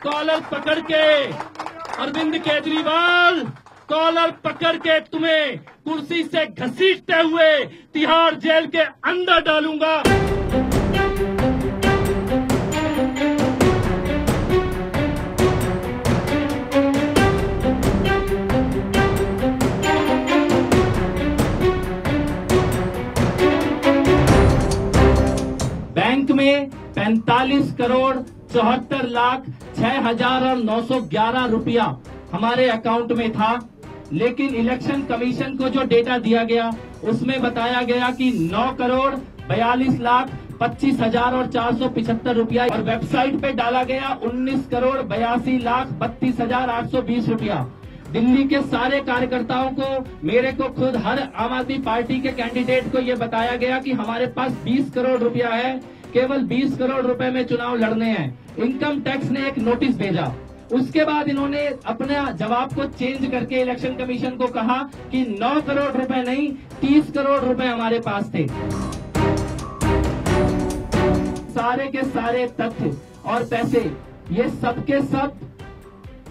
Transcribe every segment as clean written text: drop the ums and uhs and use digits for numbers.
Collar पकड़ के Arvind Kejriwal, collar पकड़ के तुम्हें कुर्सी से घसीटते हुए तिहाड़ जेल के अंदर डालूंगा। बैंक में 45 करोड़ 74 लाख 6,911 रुपया हमारे अकाउंट में था, लेकिन इलेक्शन कमीशन को जो डेटा दिया गया उसमें बताया गया कि 9 करोड़ 42 लाख 25,000 और 475 रुपया, और वेबसाइट पे डाला गया 19 करोड़ 82 लाख 32,820 रुपया। दिल्ली के सारे कार्यकर्ताओं को, मेरे को खुद, हर आम आदमी पार्टी के कैंडिडेट को ये बताया गया कि हमारे पास 20 करोड़ रुपया है, केवल 20 करोड़ रुपए में चुनाव लड़ने हैं। इनकम टैक्स ने एक नोटिस भेजा, उसके बाद इन्होंने अपने जवाब को चेंज करके इलेक्शन कमीशन को कहा कि 9 करोड़ रुपए नहीं 30 करोड़ रुपए हमारे पास थे। सारे के सारे तथ्य और पैसे ये सब के सब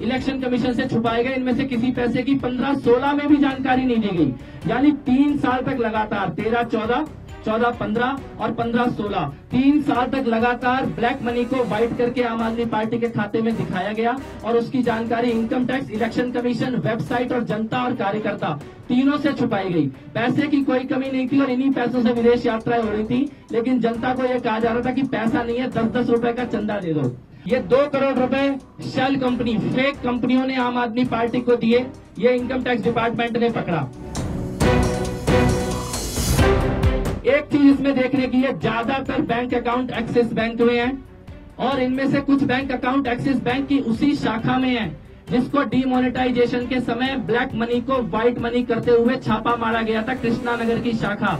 इलेक्शन कमीशन से छुपाए गए। इनमें से किसी पैसे की 15-16 में भी जानकारी नहीं दी गई। यानी 3 साल तक लगातार 13-14, 14-15 और 15-16 3 साल तक लगातार ब्लैक मनी को व्हाइट करके आम आदमी पार्टी के खाते में दिखाया गया, और उसकी जानकारी income tax, election commission, website और जनता और कार्यकर्ता तीनों से छुपाई गई। पैसे की कोई कमी नहीं थी और इन्हीं पैसों से विदेश यात्राएं हो रही थी, लेकिन जनता को यह कहा जा रहा था कि पैसा नहीं है, 10-10 रुपए का चंदा दे दो। ये 2 करोड़ रुपए शेल कंपनी, फेक कंपनियों ने आम आदमी पार्टी को दिए, ये इनकम टैक्स डिपार्टमेंट ने पकड़ा। एक चीज इसमें देखने की है, ज्यादातर बैंक अकाउंट एक्सिस बैंक में है, और इनमें से कुछ बैंक अकाउंट एक्सिस बैंक की उसी शाखा में है जिसको डीमोनेटाइजेशन के समय ब्लैक मनी को व्हाइट मनी करते हुए छापा मारा गया था, कृष्णा नगर की शाखा।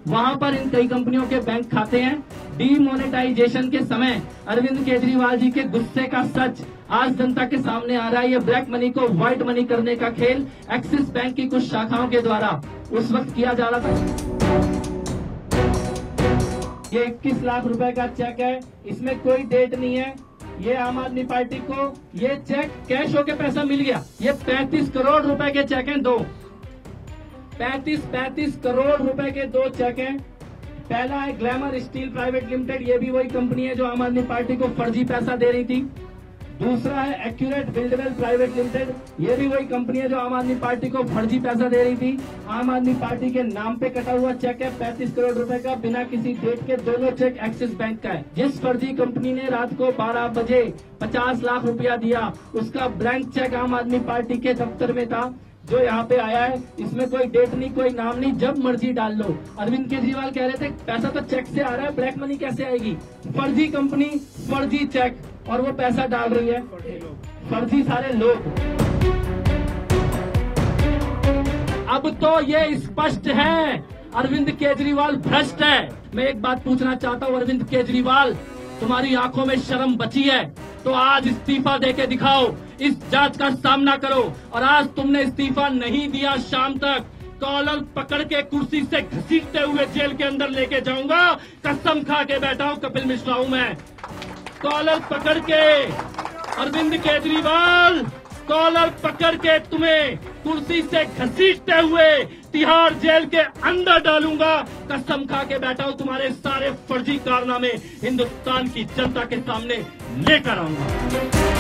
वहां पर इन कई कंपनियों के बैंक खाते हैं। डीमोनेटाइजेशन के समय अरविंद केजरीवाल जी के गुस्से का सच आज जनता के सामने आ रहा है। ये ब्लैक मनी को व्हाइट मनी करने का खेल एक्सिस बैंक की कुछ शाखाओं के द्वारा उस वक्त किया जा रहा था। ये 21 लाख रुपए का चेक है, इसमें कोई डेट नहीं है। ये आम आदमी पार्टी को ये चेक कैश होके पैसा मिल गया। ये 35 करोड़ रुपए के चेक हैं, 35 करोड़ रुपए के 2 चेक हैं। पहला है ग्लैमर स्टील प्राइवेट लिमिटेड, ये भी वही कंपनी है जो आम आदमी पार्टी को फर्जी पैसा दे रही थी। दूसरा है एक्यूरेट बिल्डवेल प्राइवेट लिमिटेड, ये भी वही कंपनी है जो आम आदमी पार्टी को फर्जी पैसा दे रही थी। आम आदमी पार्टी के नाम पे कटा हुआ चेक है 35 करोड़ रुपए का, बिना किसी डेट के। दोनों चेक एक्सिस बैंक का है। जिस फर्जी कंपनी ने रात को 12 बजे 50 लाख रुपया दिया, उसका ब्लैंक चेक आम आदमी पार्टी के दफ्तर में था, जो यहाँ पे आया है। इसमें कोई डेट नहीं, कोई नाम नहीं, जब मर्जी डाल लो। अरविंद केजरीवाल कह रहे थे पैसा तो चेक से आ रहा है, ब्लैक मनी कैसे आएगी? फर्जी कंपनी, फर्जी चेक, और वो पैसा डाल रही है फर्जी सारे लोग। अब तो ये स्पष्ट है अरविंद केजरीवाल भ्रष्ट है। मैं एक बात पूछना चाहता हूँ, अरविंद केजरीवाल, तुम्हारी आंखों में शर्म बची है तो आज इस्तीफा देके दिखाओ, इस जांच का सामना करो। और आज तुमने इस्तीफा नहीं दिया, शाम तक कॉलर पकड़ के कुर्सी से घसीटते हुए जेल के अंदर लेके जाऊंगा। कसम खा के बैठा हूं, कपिल मिश्रा हूं मैं। कॉलर पकड़ के अरविंद केजरीवाल, कॉलर पकड़ के तुम्हें कुर्सी से घसीटते हुए तिहाड़ जेल के अंदर डालूंगा। कसम खा के बैठा हूं, तुम्हारे सारे फर्जी कारनामे हिंदुस्तान की जनता के सामने लेकर आऊंगा।